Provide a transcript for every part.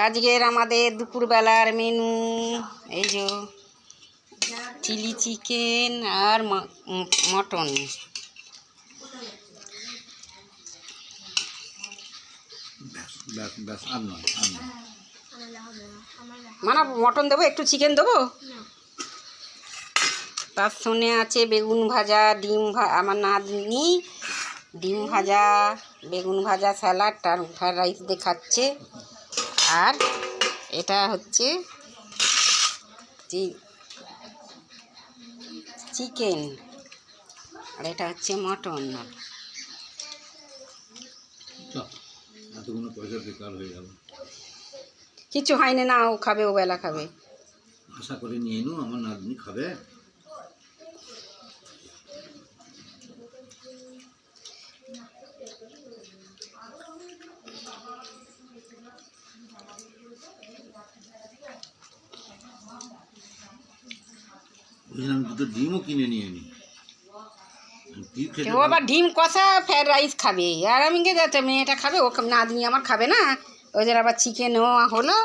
আজকের আমাদের দুপুরবেলার মেনু এই যে চিলি চিকেন আর মটন। মানে মটন দেবো, একটু চিকেন দেবো, তার সঙ্গে আছে বেগুন ভাজা, ডিম আমার নাতনি ডিম ভাজা, বেগুন ভাজা, স্যালাড, আর ফ্রাইড রাইস দিয়ে খাচ্ছে। আর এটা হচ্ছে চিকেন, আর এটা হচ্ছে মটন। কিছু হয়নি, না ও খাবে, ও বেলা খাবে। আশা করে নিয়ে নো, আমার নাতনি খাবে। বুঝলাম, দুটো ডিমও কিনে নিয়ে নি। ও আবার ডিম কষা ফ্রাইড রাইস খাবে, আর আমি যাতে মেয়েটা খাবে, ও নাতনি আমার খাবে না। ওদের আবার চিকেনও হলো,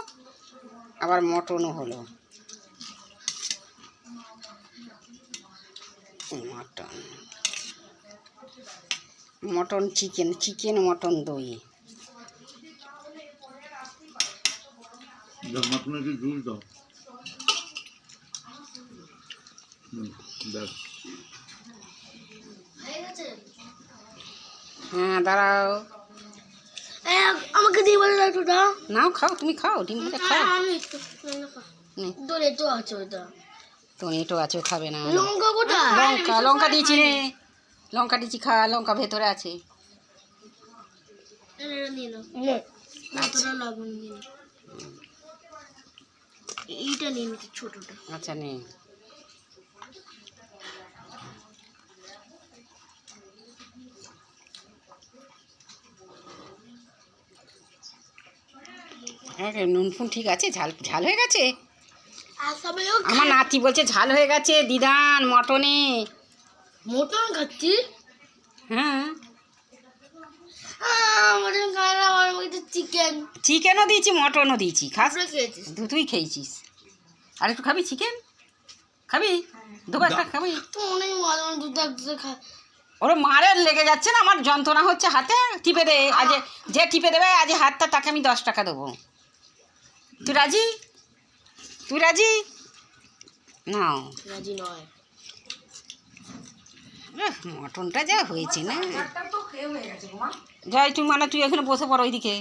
আবার মটনও হলো। Mutton mutton chicken, chicken mutton দই। মটনের জুস দাও। হ্যাঁ দাঁড়াও, আমাকে দিয়ে বলে দাও। নাও খাও, তুমি খাও, ডিম ভাজা খাও। টমেটো আছে, ওটা টমেটো আছে, খাবে না। লঙ্কা কোথায়? লঙ্কা লঙ্কা দিয়েছি রে, লঙ্কা দিয়েছি, খা। লঙ্কা ভেতরে আছে। এইটা নিয়ে নিচ্ছি, ছোটটা। আচ্ছা নে। হ্যাঁ, নুন ফুন ঠিক আছে? ঝাল ঝাল হয়ে গেছে? আমার নাতি বলছে ঝাল হয়ে গেছে দিদান মটনে। মটন খাচ্ছি? হ্যাঁ, মটন খাই না, আমার মধ্যে চিকেন। চিকেনও দিয়েছি, মটনও দিয়েছি। খাস? খেয়েছিস? দুটোই খেয়েছিস। আর একটু খাবি চিকেন? খাবি? দুবার খাবি? তো অনেক মজা, দুধ খা। ওর মারের লেগে যাচ্ছে না, আমার যন্ত্রণা হচ্ছে হাতে। টিপে দে, আজ যে টিপে দেবে আজ হাতটা, তাকে আমি 10 টাকা দেবো। তুই রাজি? তুই রাজি? নাও। রাজি নয়। মটনটা যা হয়েছে না। যাই তুই, মানে তুই এখানে বসে পড়ো ওইদিকে।